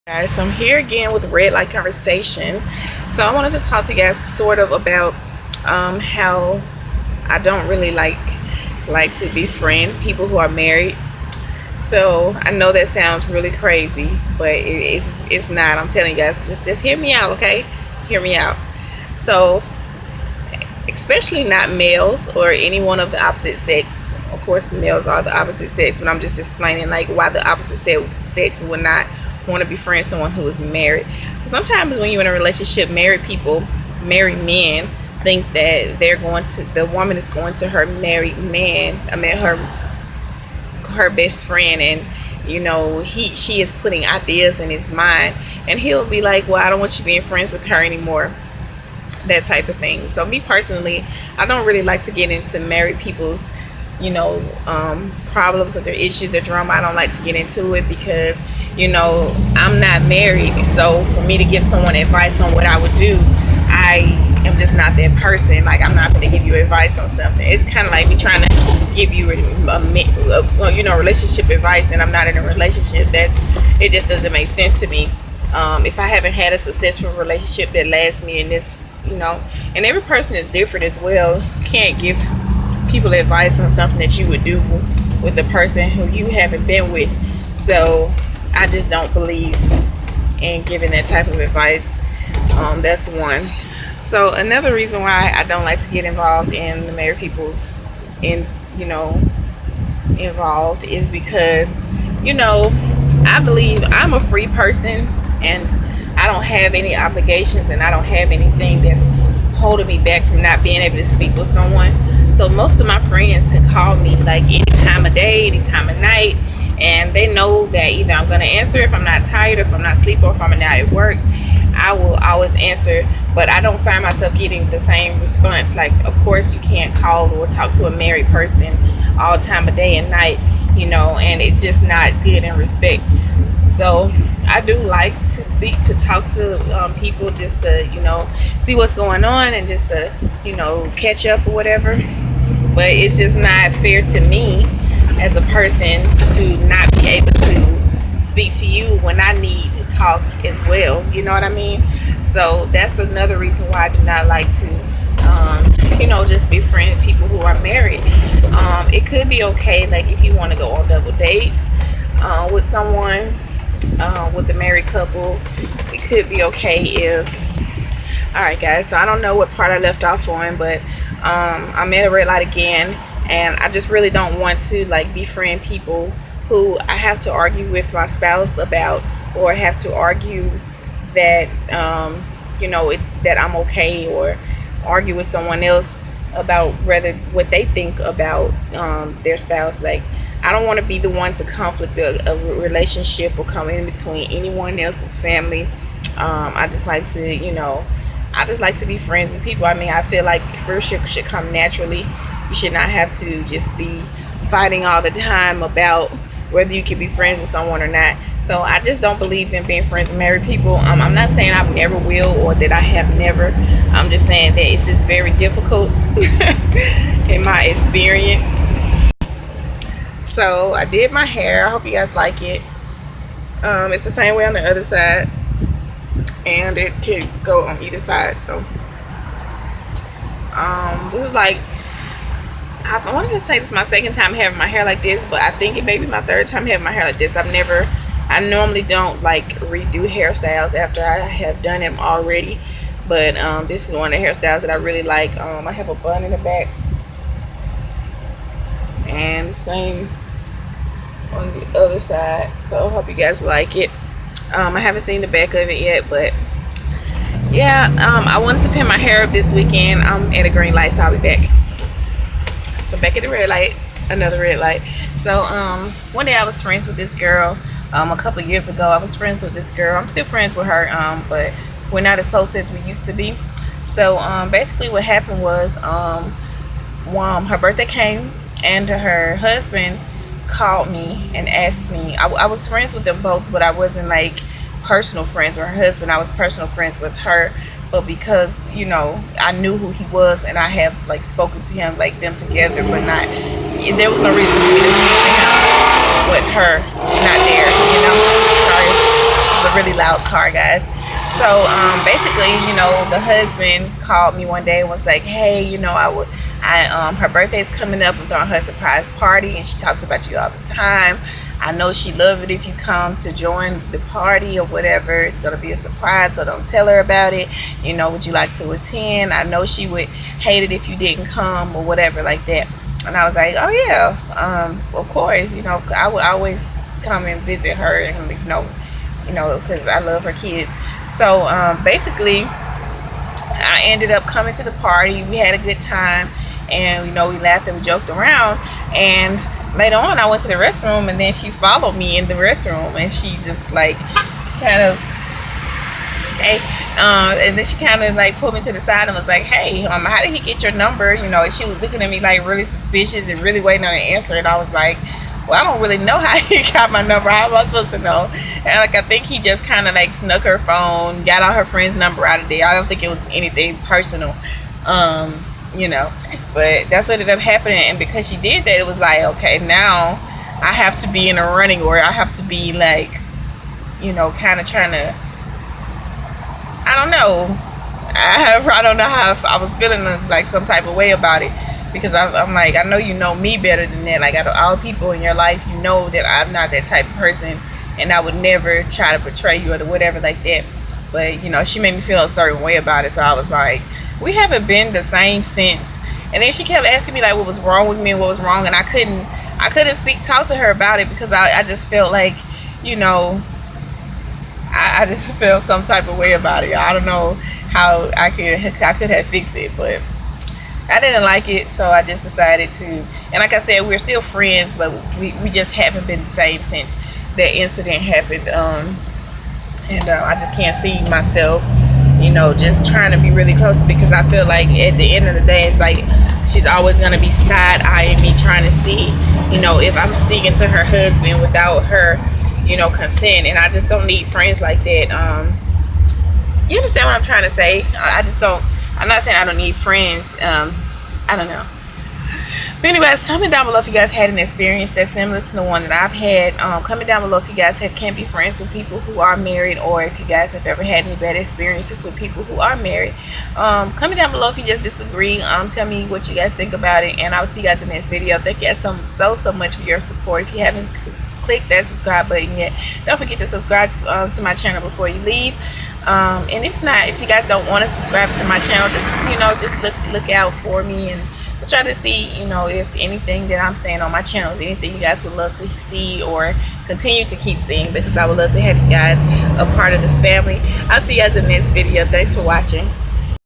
Guys, I'm here again with Red Light Conversation. So I wanted to talk to you guys sort of about how I don't really like to befriend people who are married. So I know that sounds really crazy, but it's not. I'm telling you guys, just hear me out, okay? Just hear me out. So especially not males or anyone of the opposite sex. Of course, males are the opposite sex, but I'm just explaining like why the opposite sex would not want to befriend someone who is married. So sometimes when you're in a relationship, married men think that the woman is going to her married man, her best friend, and she is putting ideas in his mind, and he'll be like, well, I don't want you being friends with her anymore, that type of thing. So me personally, I don't really like to get into married people's problems or their issues or drama. I don't like to get into it because I'm not married. So for me to give someone advice on what I would do, I am just not that person. Like, I'm not going to give you advice on something. It's kind of like me trying to give you relationship advice, and I'm not in a relationship. That it just doesn't make sense to me. If I haven't had a successful relationship that lasts me in this, and every person is different as well. You can't give people advice on something that you would do with a person who you haven't been with. So I just don't believe in giving that type of advice. That's one. So another reason why I don't like to get involved in the married people's involved is because I believe I'm a free person, and I don't have any obligations, and I don't have anything that's holding me back from not being able to speak with someone. So most of my friends can call me like any time of day, any time of night, and they know that either I'm going to answer if I'm not tired, if I'm not asleep, or if I'm not at work. I will always answer, but I don't find myself getting the same response. Like, of course, you can't call or talk to a married person all time of day and night, and it's just not good in respect. So I do like to talk to people, just to see what's going on, and just to catch up or whatever. But it's just not fair to me as a person to not be able to speak to you when I need to talk as well. You know what I mean? So that's another reason why I do not like to just befriend people who are married. It could be okay, like if you want to go on double dates with someone, with the married couple. It could be okay if. All right, guys. So I don't know what part I left off on, but I'm at a red light again, and I just really don't want to like befriend people who I have to argue with my spouse about, or have to argue that that I'm okay, or argue with someone else about rather what they think about their spouse. Like, I don't want to be the one to conflict a relationship or come in between anyone else's family. I just like to be friends with people. I mean, I feel like friendship should come naturally. You should not have to just be fighting all the time about whether you can be friends with someone or not. So I just don't believe in being friends with married people. I'm not saying I never will, or that I have never. I'm just saying that it's just very difficult in my experience. So I did my hair. I hope you guys like it. It's the same way on the other side, and it can go on either side. So this is like, I wanted to say this is my second time having my hair like this, but I think it may be my third time having my hair like this. I normally don't like redo hairstyles after I have done them already, but this is one of the hairstyles that I really like. I have a bun in the back, and the same on the other side. So I hope you guys like it. I haven't seen the back of it yet, but yeah, I wanted to pin my hair up this weekend. I'm at a green light, so I'll be back. So back at the red light, another red light. So one day I was friends with this girl. A couple of years ago, I was friends with this girl. I'm still friends with her, but we're not as close as we used to be. So basically what happened was, her birthday came, and her husband called me and asked me. I was friends with them both, but I wasn't like personal friends with her husband. I was personal friends with her, but because I knew who he was, and I have like spoken to him, like them together, but not. There was no reason for me to speak to him with her not there. Sorry, it's a really loud car, guys. So basically, you know, the husband called me one day and was like, hey, you know, her birthday's coming up. I'm throwing her a surprise party, and she talks about you all the time. I know she love it if you come to join the party or whatever. It's gonna be a surprise, so don't tell her about it. You know, would you like to attend? I know she would hate it if you didn't come or whatever like that. And I was like, oh yeah, of course. You know, I would always come and visit her, and you know, because I love her kids. So basically, I ended up coming to the party. We had a good time, and you know, we laughed and we joked around. And later on, I went to the restroom, and then she followed me in the restroom, and she just like kind of, hey, and then she kind of like pulled me to the side and was like, hey, how did he get your number? You know, and she was looking at me like really suspicious and really waiting on an answer. And I was like, well, I don't really know how he got my number. How am I supposed to know? And like, I think he just kind of like snuck her phone, got all her friend's number out of there. I don't think it was anything personal, you know, but that's what ended up happening. And because she did that, it was like, okay, now I have to be in a running order. I have to be like, you know, kind of trying to, I don't know. I don't know how I was feeling like some type of way about it, because I'm like, I know you know me better than that. Like, out of all people in your life, you know that I'm not that type of person, and I would never try to betray you or whatever like that. But you know, she made me feel a certain way about it, so I was like, we haven't been the same since. And then she kept asking me like what was wrong with me and what was wrong, and I couldn't talk to her about it, because I just felt like, you know, I just felt some type of way about it. I don't know how I could have fixed it, but I didn't like it, so I just decided to. And like I said, we're still friends, but we just haven't been the same since that incident happened. And I just can't see myself, you know, just trying to be really close, because I feel like at the end of the day, it's like she's always gonna be side-eyeing me, trying to see, you know, if I'm speaking to her husband without her, you know, consent. And I just don't need friends like that. You understand what I'm trying to say? I just don't. I'm not saying I don't need friends. I don't know. But anyways, tell me down below if you guys had an experience that's similar to the one that I've had. Comment down below if you guys can't be friends with people who are married, or if you guys have ever had any bad experiences with people who are married. Comment down below if you just disagree. Tell me what you guys think about it, and I will see you guys in the next video. Thank you guys so much for your support. If you haven't clicked that subscribe button yet, don't forget to subscribe to my channel before you leave. And if not, if you guys don't want to subscribe to my channel, just, you know, just look out for me, and just try to see, you know, if anything that I'm saying on my channel is anything you guys would love to see or continue to keep seeing, because I would love to have you guys a part of the family. I'll see you guys in the next video. Thanks for watching.